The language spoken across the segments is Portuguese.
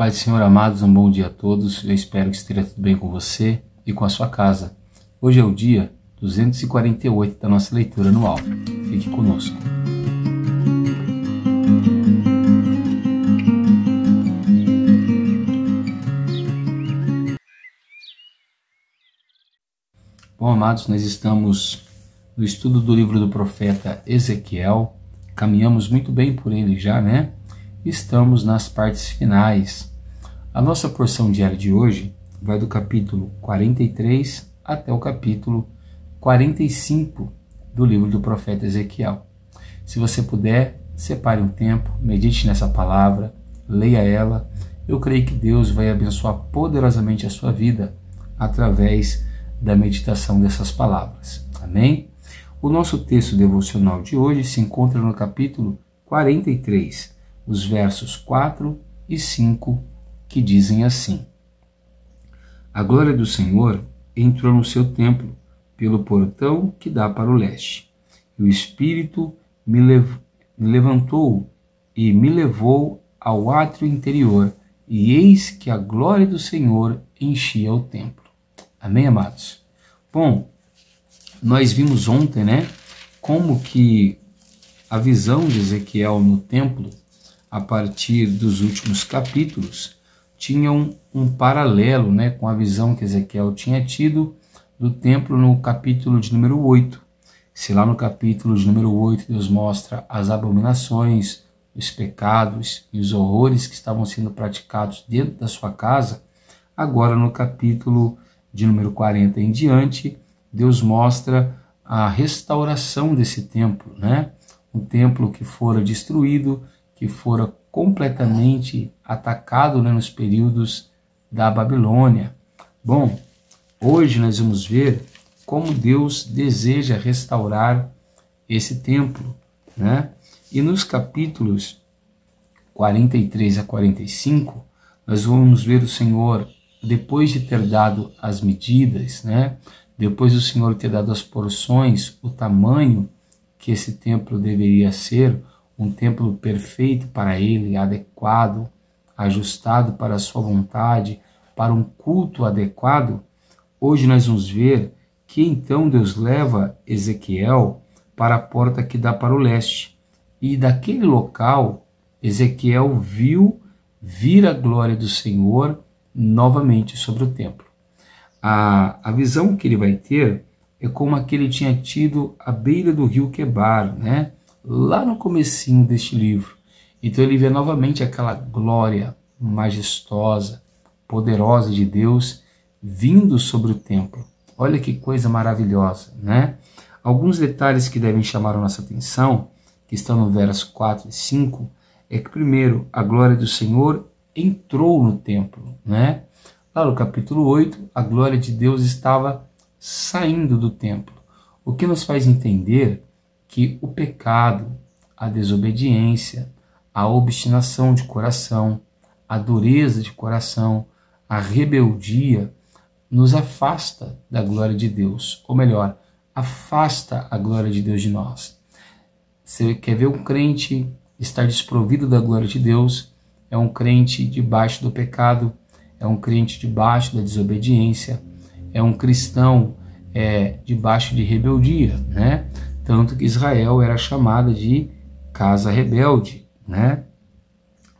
Paz do Senhor, amados, um bom dia a todos. Eu espero que esteja tudo bem com você e com a sua casa. Hoje é o dia 248 da nossa leitura anual. Fique conosco. Bom, amados, nós estamos no estudo do livro do profeta Ezequiel. Caminhamos muito bem por ele já, né? Estamos nas partes finais. A nossa porção diária de hoje vai do capítulo 43 até o capítulo 45 do livro do profeta Ezequiel. Se você puder, separe um tempo, medite nessa palavra, leia ela. Eu creio que Deus vai abençoar poderosamente a sua vida através da meditação dessas palavras. Amém? O nosso texto devocional de hoje se encontra no capítulo 43, os versos 4 e 5, que dizem assim: A glória do Senhor entrou no seu templo, pelo portão que dá para o leste. E o Espírito me levantou e me levou ao átrio interior, e eis que a glória do Senhor enchia o templo. Amém, amados? Bom, nós vimos ontem, né, como que a visão de Ezequiel no templo, a partir dos últimos capítulos, tinha um paralelo, né, com a visão que Ezequiel tinha tido do templo no capítulo de número 8. Se lá no capítulo de número 8 Deus mostra as abominações, os pecados e os horrores que estavam sendo praticados dentro da sua casa, agora no capítulo de número 40 em diante, Deus mostra a restauração desse templo, né? Um templo que fora destruído, que fora completamente atacado, né, nos períodos da Babilônia. Bom, hoje nós vamos ver como Deus deseja restaurar esse templo, né? E nos capítulos 43 a 45, nós vamos ver o Senhor, depois de ter dado as medidas, né? Depois do Senhor ter dado as porções, o tamanho que esse templo deveria ser, um templo perfeito para ele, adequado, ajustado para a sua vontade, para um culto adequado, hoje nós vamos ver que então Deus leva Ezequiel para a porta que dá para o leste. E daquele local, Ezequiel viu vir a glória do Senhor novamente sobre o templo. A visão que ele vai ter é como a que ele tinha tido à beira do rio Quebar, né? Lá no comecinho deste livro. Então ele vê novamente aquela glória majestosa, poderosa de Deus vindo sobre o templo. Olha que coisa maravilhosa, né? Alguns detalhes que devem chamar a nossa atenção, que estão no versos 4 e 5, é que primeiro a glória do Senhor entrou no templo, né? Lá no capítulo 8, a glória de Deus estava saindo do templo, o que nos faz entender que o pecado, a desobediência, a obstinação de coração, a dureza de coração, a rebeldia, nos afasta da glória de Deus, ou melhor, afasta a glória de Deus de nós. Você quer ver um crente estar desprovido da glória de Deus? É um crente debaixo do pecado, é um crente debaixo da desobediência, é um cristão debaixo de rebeldia, né? Tanto que Israel era chamada de casa rebelde, né?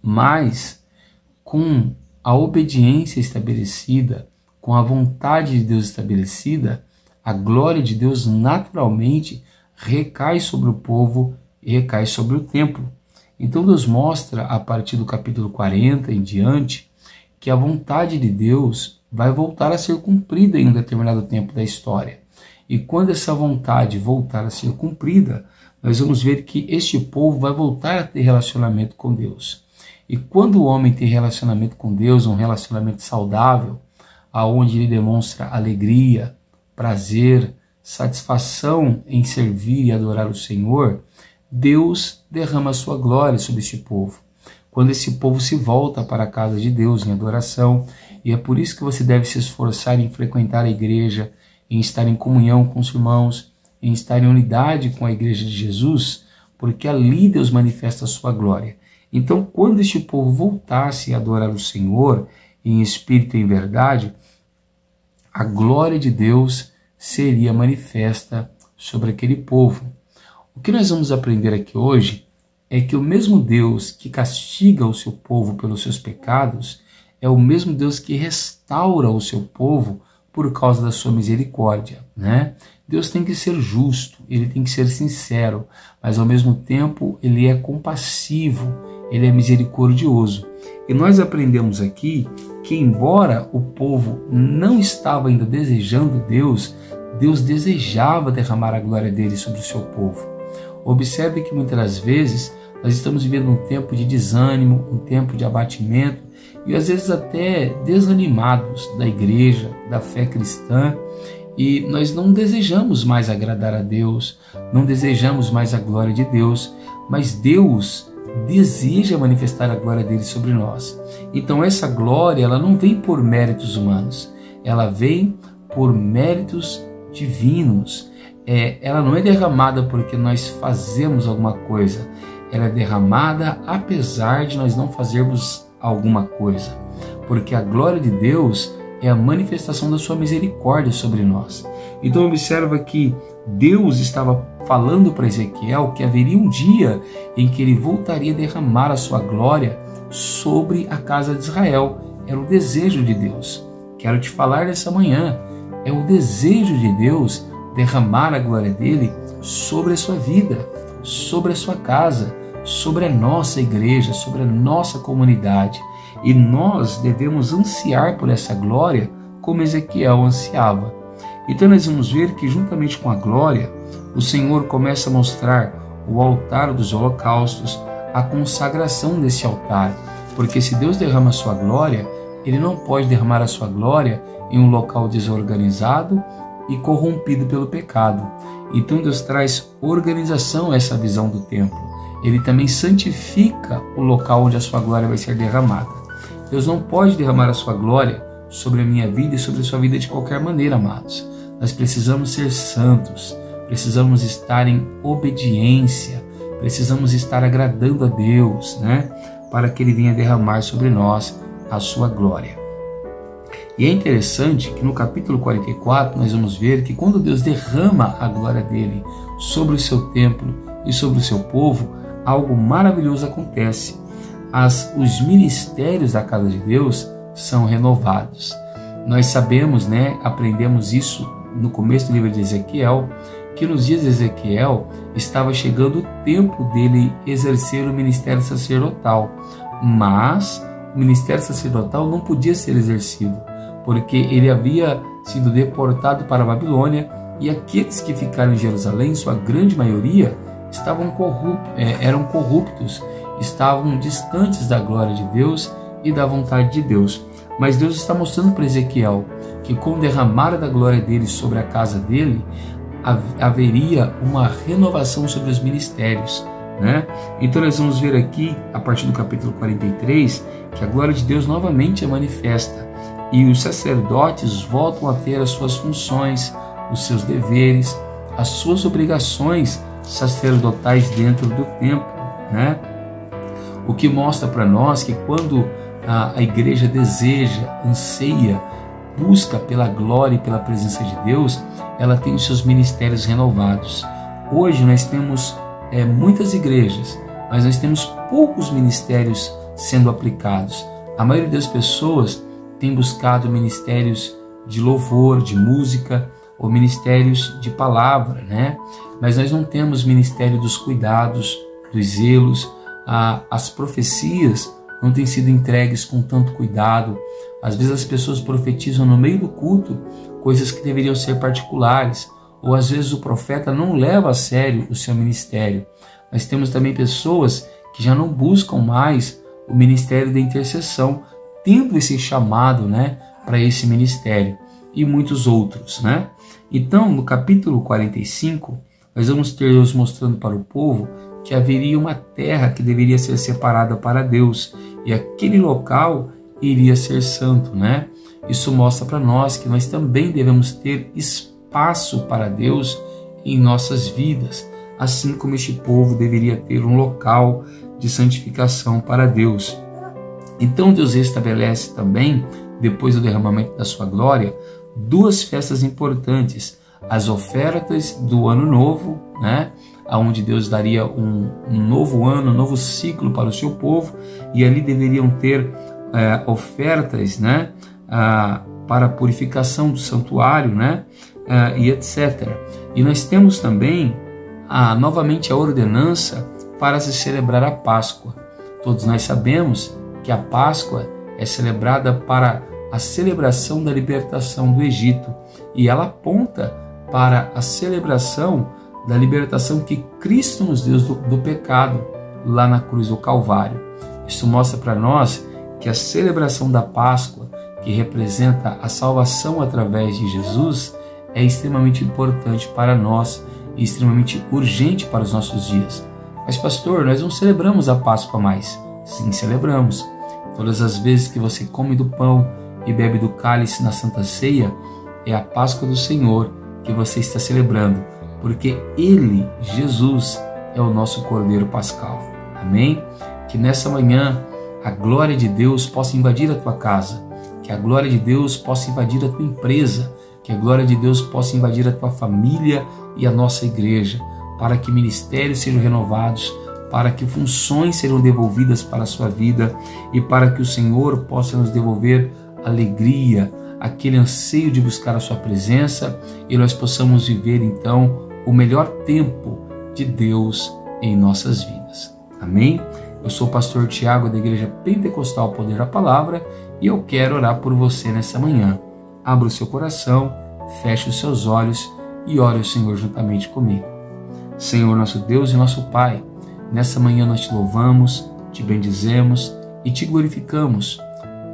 Mas com a obediência estabelecida, com a vontade de Deus estabelecida, a glória de Deus naturalmente recai sobre o povo e recai sobre o templo. Então Deus mostra, a partir do capítulo 40 em diante, que a vontade de Deus vai voltar a ser cumprida em um determinado tempo da história. E quando essa vontade voltar a ser cumprida, nós vamos ver que este povo vai voltar a ter relacionamento com Deus. E quando o homem tem relacionamento com Deus, um relacionamento saudável, aonde ele demonstra alegria, prazer, satisfação em servir e adorar o Senhor, Deus derrama a sua glória sobre este povo. Quando esse povo se volta para a casa de Deus em adoração, e é por isso que você deve se esforçar em frequentar a igreja, em estar em comunhão com os irmãos, em estar em unidade com a igreja de Jesus, porque ali Deus manifesta a sua glória. Então, quando este povo voltasse a adorar o Senhor em espírito e em verdade, a glória de Deus seria manifesta sobre aquele povo. O que nós vamos aprender aqui hoje é que o mesmo Deus que castiga o seu povo pelos seus pecados é o mesmo Deus que restaura o seu povo por causa da sua misericórdia, né? Deus tem que ser justo, ele tem que ser sincero, mas ao mesmo tempo ele é compassivo, ele é misericordioso. E nós aprendemos aqui que, embora o povo não estava ainda desejando Deus, Deus desejava derramar a glória dele sobre o seu povo. Observe que muitas das vezes nós estamos vivendo um tempo de desânimo, um tempo de abatimento e às vezes até desanimados da igreja, da fé cristã, e nós não desejamos mais agradar a Deus, não desejamos mais a glória de Deus, mas Deus deseja manifestar a glória dele sobre nós. Então essa glória, ela não vem por méritos humanos, ela vem por méritos divinos. Ela não é derramada porque nós fazemos alguma coisa, ela é derramada apesar de nós não fazermos alguma coisa, porque a glória de Deus é a manifestação da sua misericórdia sobre nós. Então observa que Deus estava falando para Ezequiel que haveria um dia em que ele voltaria a derramar a sua glória sobre a casa de Israel. Era o desejo de Deus. Quero te falar nessa manhã, é o desejo de Deus derramar a glória dele sobre a sua vida, sobre a sua casa, sobre a nossa igreja, sobre a nossa comunidade. E nós devemos ansiar por essa glória como Ezequiel ansiava. Então nós vamos ver que juntamente com a glória, o Senhor começa a mostrar o altar dos holocaustos, a consagração desse altar. Porque se Deus derrama a sua glória, ele não pode derramar a sua glória em um local desorganizado e corrompido pelo pecado. Então Deus traz organização a essa visão do templo. Ele também santifica o local onde a sua glória vai ser derramada. Deus não pode derramar a sua glória sobre a minha vida e sobre a sua vida de qualquer maneira, amados. Nós precisamos ser santos, precisamos estar em obediência, precisamos estar agradando a Deus, né? Para que Ele venha derramar sobre nós a sua glória. E é interessante que no capítulo 44 nós vamos ver que quando Deus derrama a glória dele sobre o seu templo e sobre o seu povo, algo maravilhoso acontece. Os ministérios da casa de Deus são renovados. Nós sabemos, né, aprendemos isso no começo do livro de Ezequiel, que nos dias de Ezequiel estava chegando o tempo dele exercer o ministério sacerdotal, mas o ministério sacerdotal não podia ser exercido, porque ele havia sido deportado para a Babilônia e aqueles que ficaram em Jerusalém, sua grande maioria, eram corruptos, estavam distantes da glória de Deus e da vontade de Deus. Mas Deus está mostrando para Ezequiel que com o derramar da glória dele sobre a casa dele, haveria uma renovação sobre os ministérios, né? Então nós vamos ver aqui, a partir do capítulo 43, que a glória de Deus novamente é manifesta e os sacerdotes voltam a ter as suas funções, os seus deveres, as suas obrigações sacerdotais dentro do templo, né? O que mostra para nós que quando a igreja deseja, anseia, busca pela glória e pela presença de Deus, ela tem os seus ministérios renovados. Hoje nós temos muitas igrejas, mas nós temos poucos ministérios sendo aplicados. A maioria das pessoas tem buscado ministérios de louvor, de música, ou ministérios de palavra, né? Mas nós não temos ministério dos cuidados, dos zelos. As profecias não têm sido entregues com tanto cuidado. Às vezes as pessoas profetizam no meio do culto coisas que deveriam ser particulares, ou às vezes o profeta não leva a sério o seu ministério. Nós temos também pessoas que já não buscam mais o ministério da intercessão, tendo esse chamado, né, para esse ministério, e muitos outros, né? Então, no capítulo 45, nós vamos ter Deus mostrando para o povo que haveria uma terra que deveria ser separada para Deus, e aquele local iria ser santo, né? Isso mostra para nós que nós também devemos ter espaço para Deus em nossas vidas, assim como este povo deveria ter um local de santificação para Deus. Então Deus estabelece também, depois do derramamento da sua glória, duas festas importantes: as ofertas do ano novo, né, onde Deus daria um novo ano, um novo ciclo para o seu povo, e ali deveriam ter ofertas, né, para a purificação do santuário, né, e etc. E nós temos também novamente a ordenança para se celebrar a Páscoa. Todos nós sabemos que a Páscoa é celebrada para a celebração da libertação do Egito, e ela aponta para a celebração da libertação que Cristo nos deu do pecado lá na cruz do Calvário. Isso mostra para nós que a celebração da Páscoa, que representa a salvação através de Jesus, é extremamente importante para nós e extremamente urgente para os nossos dias. Mas pastor, nós não celebramos a Páscoa mais. Sim, celebramos. Todas as vezes que você come do pão e bebe do cálice na Santa Ceia, é a Páscoa do Senhor que você está celebrando, porque Ele, Jesus, é o nosso Cordeiro Pascal. Amém? Que nessa manhã a glória de Deus possa invadir a tua casa, que a glória de Deus possa invadir a tua empresa, que a glória de Deus possa invadir a tua família e a nossa igreja, para que ministérios sejam renovados, para que funções sejam devolvidas para a sua vida e para que o Senhor possa nos devolver alegria, aquele anseio de buscar a sua presença, e nós possamos viver então o melhor tempo de Deus em nossas vidas. Amém? Eu sou o pastor Tiago da Igreja Pentecostal Poder da Palavra e eu quero orar por você nessa manhã. Abra o seu coração, feche os seus olhos e ore ao Senhor juntamente comigo. Senhor, nosso Deus e nosso Pai, nessa manhã nós te louvamos, te bendizemos e te glorificamos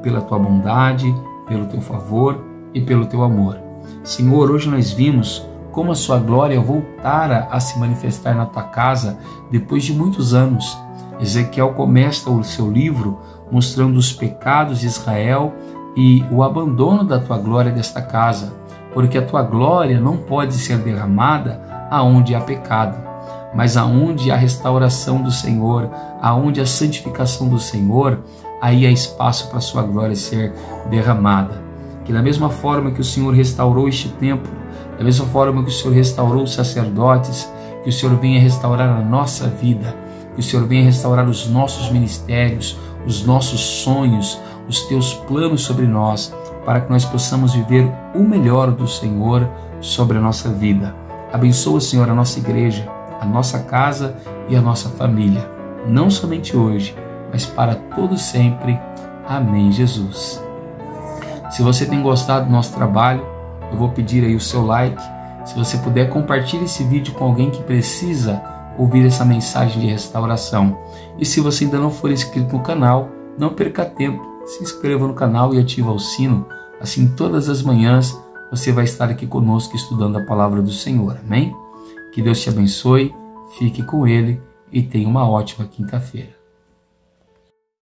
pela tua bondade, pelo teu favor e pelo teu amor. Senhor, hoje nós vimos como a sua glória voltara a se manifestar na tua casa depois de muitos anos. Ezequiel começa o seu livro mostrando os pecados de Israel e o abandono da tua glória desta casa, porque a tua glória não pode ser derramada aonde há pecado, mas aonde há restauração do Senhor, aonde há santificação do Senhor, aí há espaço para a sua glória ser derramada. Que da mesma forma que o Senhor restaurou este templo, da mesma forma que o Senhor restaurou os sacerdotes, que o Senhor venha restaurar a nossa vida, que o Senhor venha restaurar os nossos ministérios, os nossos sonhos, os teus planos sobre nós, para que nós possamos viver o melhor do Senhor sobre a nossa vida. Abençoa, Senhor, a nossa igreja, a nossa casa e a nossa família, não somente hoje, mas para todo sempre. Amém, Jesus. Se você tem gostado do nosso trabalho, eu vou pedir aí o seu like. Se você puder, compartilhe esse vídeo com alguém que precisa ouvir essa mensagem de restauração. E se você ainda não for inscrito no canal, não perca tempo, se inscreva no canal e ative o sino. Assim, todas as manhãs você vai estar aqui conosco estudando a palavra do Senhor. Amém? Que Deus te abençoe, fique com Ele e tenha uma ótima quinta-feira.